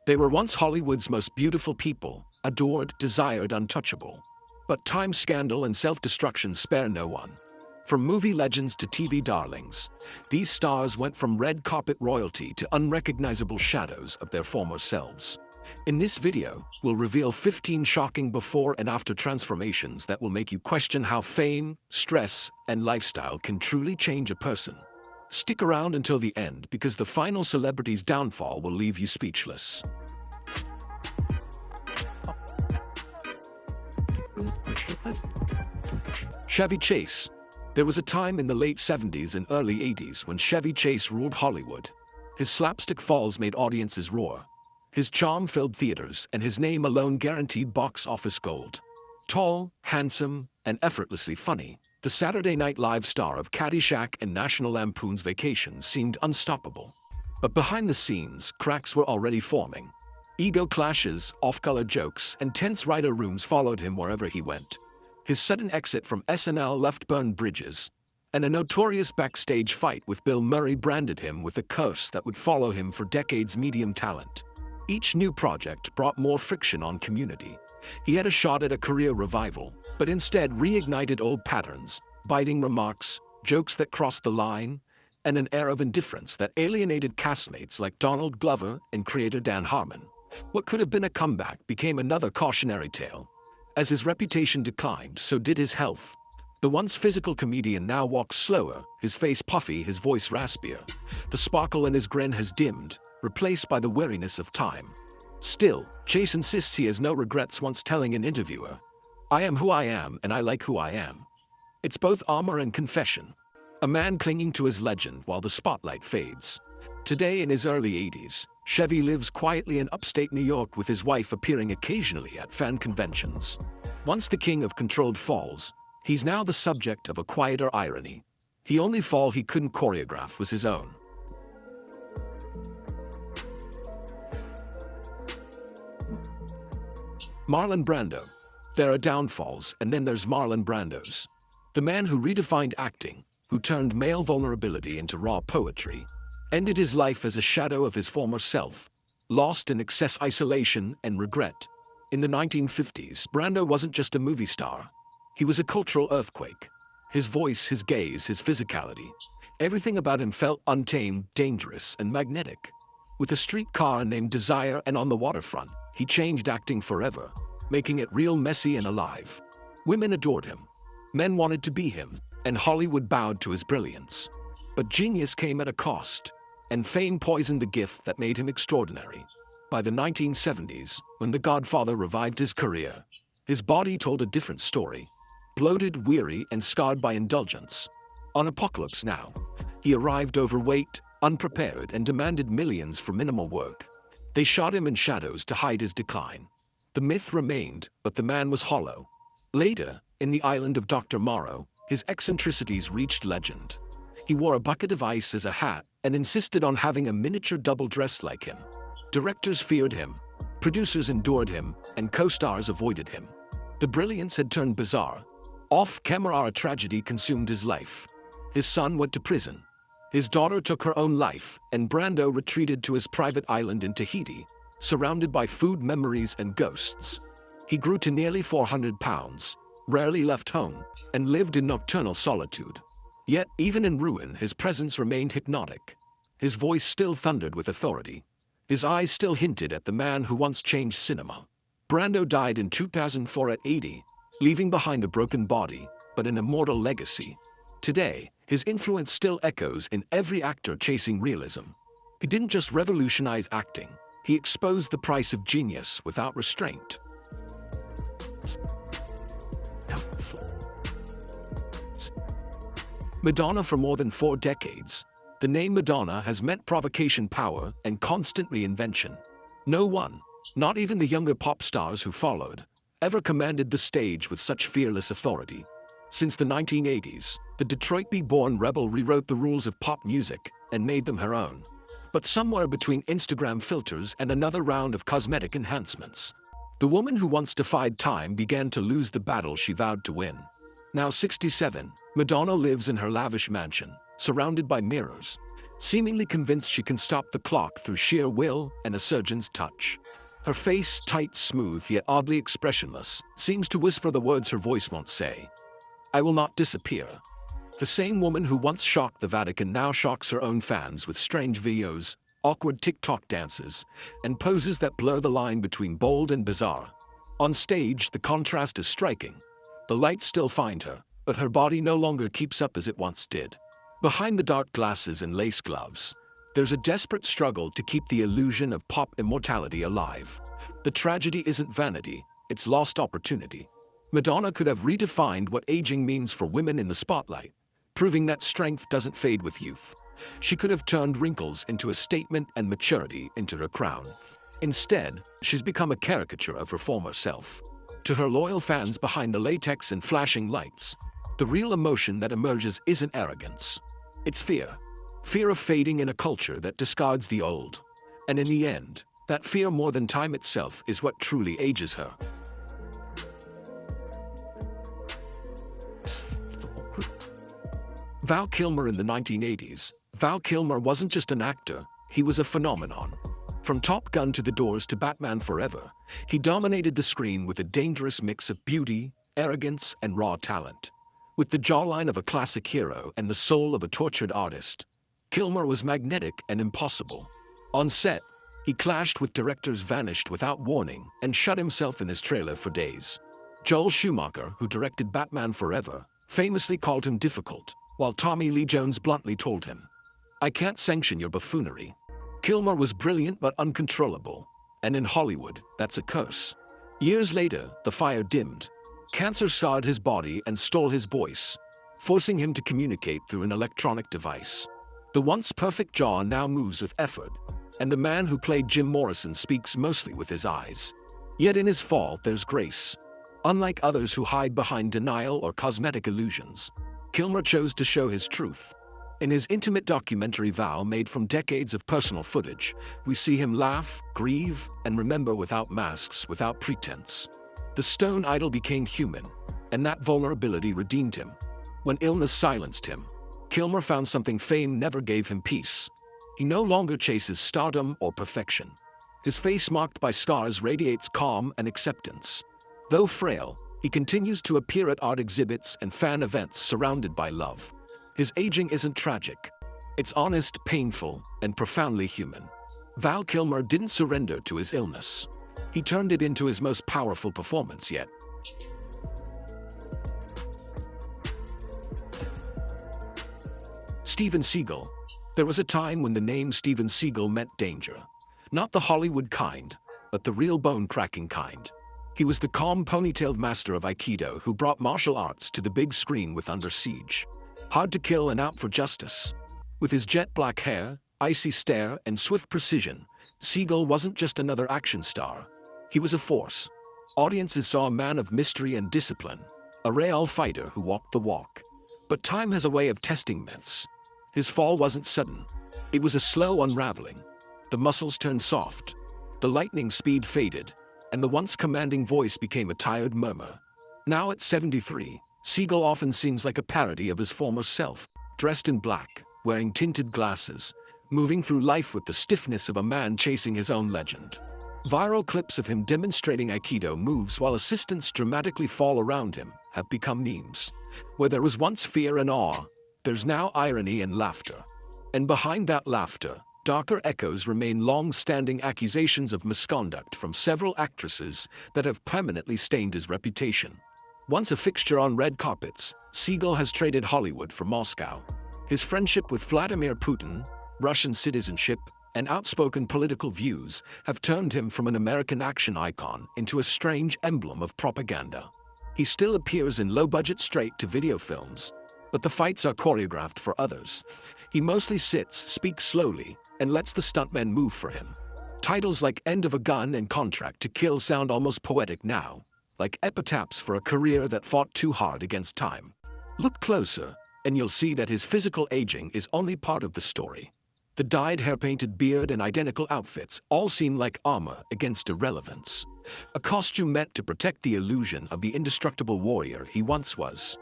They were once Hollywood's most beautiful people, adored, desired, untouchable. But time, scandal, and self-destruction spare no one. From movie legends to TV darlings, these stars went from red carpet royalty to unrecognizable shadows of their former selves. In this video, we'll reveal 15 shocking before and after transformations that will make you question how fame, stress, and lifestyle can truly change a person. Stick around until the end because the final celebrity's downfall will leave you speechless. Chevy Chase. There was a time in the late 70s and early 80s when Chevy Chase ruled Hollywood. His slapstick falls made audiences roar. His charm filled theaters, and his name alone guaranteed box office gold. Tall, handsome, and effortlessly funny, the Saturday Night Live star of Caddyshack and National Lampoon's Vacation seemed unstoppable. But behind the scenes, cracks were already forming. Ego clashes, off-color jokes, and tense writer rooms followed him wherever he went. His sudden exit from SNL left burned bridges, and a notorious backstage fight with Bill Murray branded him with a curse that would follow him for decades. Medium talent. Each new project brought more friction on Community. He had a shot at a career revival, but instead reignited old patterns, biting remarks, jokes that crossed the line, and an air of indifference that alienated castmates like Donald Glover and creator Dan Harmon. What could have been a comeback became another cautionary tale. As his reputation declined, so did his health. The once physical comedian now walks slower, his face puffy, his voice raspier. The sparkle in his grin has dimmed, replaced by the weariness of time. Still, Chase insists he has no regrets, once telling an interviewer, "I am who I am and I like who I am." It's both armor and confession. A man clinging to his legend while the spotlight fades. Today, in his early 80s, Chevy lives quietly in upstate New York with his wife appearing occasionally at fan conventions. Once the king of controlled falls, he's now the subject of a quieter irony. The only fall he couldn't choreograph was his own. Marlon Brando. There are downfalls, and then there's Marlon Brando's. The man who redefined acting, who turned male vulnerability into raw poetry, ended his life as a shadow of his former self, lost in excess, isolation, and regret. In the 1950s, Brando wasn't just a movie star. He was a cultural earthquake. His voice, his gaze, his physicality. Everything about him felt untamed, dangerous, and magnetic. With a streetcar named Desire and On the Waterfront, he changed acting forever, making it real, messy, and alive. Women adored him. Men wanted to be him, and Hollywood bowed to his brilliance. But genius came at a cost, and fame poisoned the gift that made him extraordinary. By the 1970s, when The Godfather revived his career, his body told a different story. Bloated, weary, and scarred by indulgence. On Apocalypse Now, he arrived overweight, unprepared, and demanded millions for minimal work. They shot him in shadows to hide his decline. The myth remained, but the man was hollow. Later, in The Island of Dr. Moreau, his eccentricities reached legend. He wore a bucket of ice as a hat and insisted on having a miniature double dressed like him. Directors feared him, producers endured him, and co-stars avoided him. The brilliance had turned bizarre. Off-camera, a tragedy consumed his life. His son went to prison. His daughter took her own life, and Brando retreated to his private island in Tahiti, surrounded by food, memories, and ghosts. He grew to nearly 400 pounds, rarely left home, and lived in nocturnal solitude. Yet, even in ruin, his presence remained hypnotic. His voice still thundered with authority. His eyes still hinted at the man who once changed cinema. Brando died in 2004 at 80, leaving behind a broken body, but an immortal legacy. Today, his influence still echoes in every actor chasing realism. He didn't just revolutionize acting, he exposed the price of genius without restraint. Madonna. For more than 4 decades, the name Madonna has meant provocation, power, and constant reinvention. No one, not even the younger pop stars who followed, ever commanded the stage with such fearless authority. Since the 1980s, the Detroit-born rebel rewrote the rules of pop music and made them her own. But somewhere between Instagram filters and another round of cosmetic enhancements, the woman who once defied time began to lose the battle she vowed to win. Now 67, Madonna lives in her lavish mansion, surrounded by mirrors. seemingly convinced she can stop the clock through sheer will and a surgeon's touch. Her face, tight, smooth, yet oddly expressionless, seems to whisper the words her voice won't say. I will not disappear. The same woman who once shocked the Vatican now shocks her own fans with strange videos, awkward TikTok dances, and poses that blur the line between bold and bizarre. On stage, the contrast is striking. The lights still find her, but her body no longer keeps up as it once did. Behind the dark glasses and lace gloves, there's a desperate struggle to keep the illusion of pop immortality alive. The tragedy isn't vanity, it's lost opportunity. Madonna could have redefined what aging means for women in the spotlight, proving that strength doesn't fade with youth. She could have turned wrinkles into a statement and maturity into her crown. Instead, she's become a caricature of her former self. To her loyal fans behind the latex and flashing lights, the real emotion that emerges isn't arrogance. It's fear. Fear of fading in a culture that discards the old. And in the end, that fear more than time itself is what truly ages her. Val Kilmer in the 1980s. Val Kilmer wasn't just an actor, he was a phenomenon. From Top Gun to The Doors to Batman Forever, he dominated the screen with a dangerous mix of beauty, arrogance, and raw talent. With the jawline of a classic hero and the soul of a tortured artist, Kilmer was magnetic and impossible. On set, he clashed with directors, vanished without warning, and shut himself in his trailer for days. Joel Schumacher, who directed Batman Forever, famously called him difficult, while Tommy Lee Jones bluntly told him, "I can't sanction your buffoonery." Kilmer was brilliant but uncontrollable, and in Hollywood, that's a curse. Years later, the fire dimmed. Cancer scarred his body and stole his voice, forcing him to communicate through an electronic device. The once perfect jaw now moves with effort, and the man who played Jim Morrison speaks mostly with his eyes. Yet in his fall, there's grace. Unlike others who hide behind denial or cosmetic illusions, Kilmer chose to show his truth. In his intimate documentary Val, made from decades of personal footage, we see him laugh, grieve, and remember without masks, without pretense. The stone idol became human, and that vulnerability redeemed him. When illness silenced him, Kilmer found something fame never gave him: peace. He no longer chases stardom or perfection. His face, marked by scars, radiates calm and acceptance. Though frail, he continues to appear at art exhibits and fan events surrounded by love. His aging isn't tragic. It's honest, painful, and profoundly human. Val Kilmer didn't surrender to his illness. He turned it into his most powerful performance yet. Steven Seagal. There was a time when the name Steven Seagal meant danger. Not the Hollywood kind, but the real bone-cracking kind. He was the calm, ponytailed master of Aikido who brought martial arts to the big screen with Under Siege. Hard to kill and out for justice. With his jet black hair, icy stare, and swift precision, Seagal wasn't just another action star. He was a force. Audiences saw a man of mystery and discipline, a real fighter who walked the walk. But time has a way of testing myths. His fall wasn't sudden. It was a slow unraveling. The muscles turned soft, the lightning speed faded, and the once commanding voice became a tired murmur. Now at 73, Seagal often seems like a parody of his former self, dressed in black, wearing tinted glasses, moving through life with the stiffness of a man chasing his own legend. Viral clips of him demonstrating Aikido moves while assistants dramatically fall around him have become memes. Where there was once fear and awe, there's now irony and laughter. And behind that laughter, darker echoes remain: long-standing accusations of misconduct from several actresses that have permanently stained his reputation. Once a fixture on red carpets, Seagal has traded Hollywood for Moscow. His friendship with Vladimir Putin, Russian citizenship, and outspoken political views have turned him from an American action icon into a strange emblem of propaganda. He still appears in low-budget straight-to-video films, but the fights are choreographed for others. He mostly sits, speaks slowly, and lets the stuntmen move for him. Titles like End of a Gun and Contract to Kill sound almost poetic now, like epitaphs for a career that fought too hard against time. Look closer, and you'll see that his physical aging is only part of the story. The dyed hair-painted beard and identical outfits all seem like armor against irrelevance. A costume meant to protect the illusion of the indestructible warrior he once was.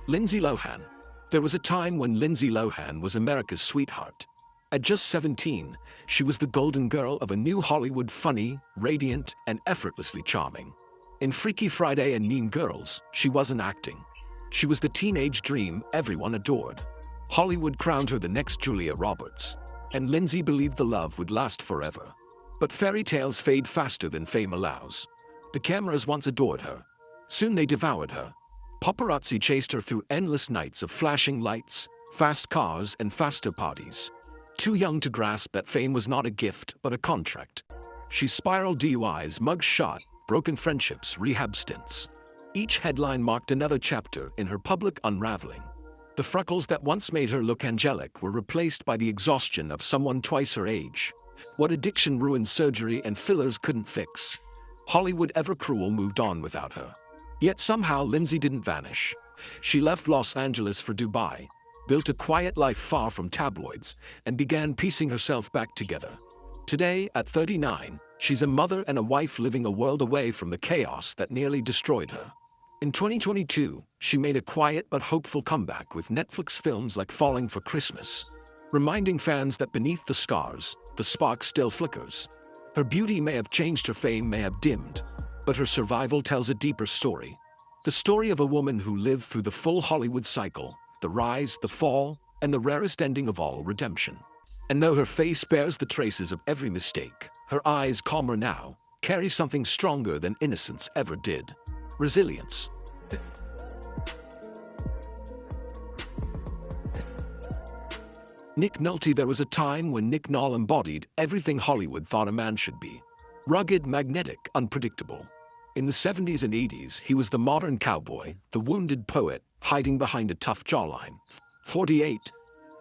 Lindsay Lohan. There was a time when Lindsay Lohan was America's sweetheart. At just 17, she was the golden girl of a new Hollywood, funny, radiant, and effortlessly charming. In Freaky Friday and Mean Girls, she wasn't acting. She was the teenage dream everyone adored. Hollywood crowned her the next Julia Roberts, and Lindsay believed the love would last forever. But fairy tales fade faster than fame allows. The cameras once adored her. Soon they devoured her. Paparazzi chased her through endless nights of flashing lights, fast cars, and faster parties. Too young to grasp that fame was not a gift, but a contract. She spiraled: DUIs, mug shot, broken friendships, rehab stints. Each headline marked another chapter in her public unraveling. The freckles that once made her look angelic were replaced by the exhaustion of someone twice her age. What addiction ruined surgery and fillers couldn't fix. Hollywood, ever cruel, moved on without her. Yet somehow Lindsay didn't vanish. She left Los Angeles for Dubai, built a quiet life far from tabloids, and began piecing herself back together. Today, at 39, she's a mother and a wife living a world away from the chaos that nearly destroyed her. In 2022, she made a quiet but hopeful comeback with Netflix films like Falling for Christmas, reminding fans that beneath the scars, the spark still flickers. Her beauty may have changed, her fame may have dimmed, but her survival tells a deeper story. The story of a woman who lived through the full Hollywood cycle, the rise, the fall, and the rarest ending of all, redemption. And though her face bears the traces of every mistake, her eyes, calmer now, carry something stronger than innocence ever did: resilience. Nick Nolte. There was a time when Nick Nolte embodied everything Hollywood thought a man should be: rugged, magnetic, unpredictable. In the 70s and 80s, he was the modern cowboy, the wounded poet, hiding behind a tough jawline. 48.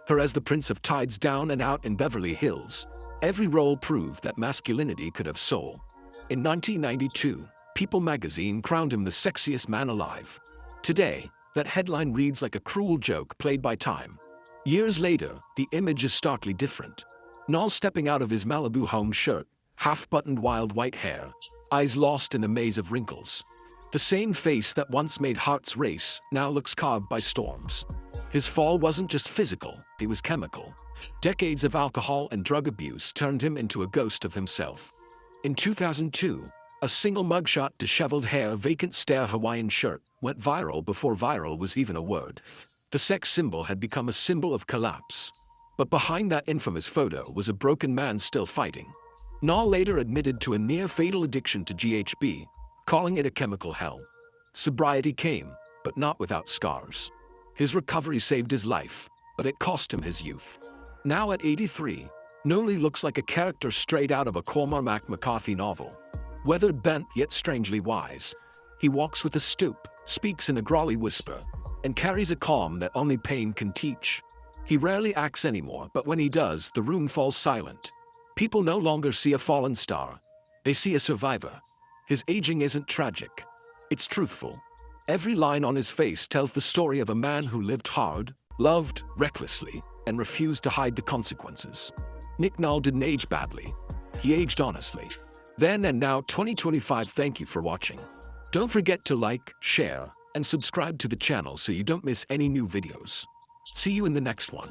Her as the Prince of Tides, Down and Out, in Beverly Hills. Every role proved that masculinity could have soul. In 1992, People magazine crowned him the sexiest man alive. Today, that headline reads like a cruel joke played by time. Years later, the image is starkly different. Nolte stepping out of his Malibu home shirt, half-buttoned, wild white hair, eyes lost in a maze of wrinkles. The same face that once made hearts race now looks carved by storms. His fall wasn't just physical, it was chemical. Decades of alcohol and drug abuse turned him into a ghost of himself. In 2002, a single mugshot, disheveled hair, vacant stare, Hawaiian shirt, went viral before viral was even a word. The sex symbol had become a symbol of collapse. But behind that infamous photo was a broken man still fighting. Nolte later admitted to a near-fatal addiction to GHB, calling it a chemical hell. Sobriety came, but not without scars. His recovery saved his life, but it cost him his youth. Now at 83, Nolte looks like a character straight out of a Cormac McCarthy novel. Weathered, bent, yet strangely wise. He walks with a stoop, speaks in a growly whisper, and carries a calm that only pain can teach. He rarely acts anymore, but when he does, the room falls silent. People no longer see a fallen star. They see a survivor. His aging isn't tragic. It's truthful. Every line on his face tells the story of a man who lived hard, loved recklessly, and refused to hide the consequences. Nick Nolte didn't age badly. He aged honestly. Then and now, 2025. Thank you for watching. Don't forget to like, share, and subscribe to the channel so you don't miss any new videos. See you in the next one.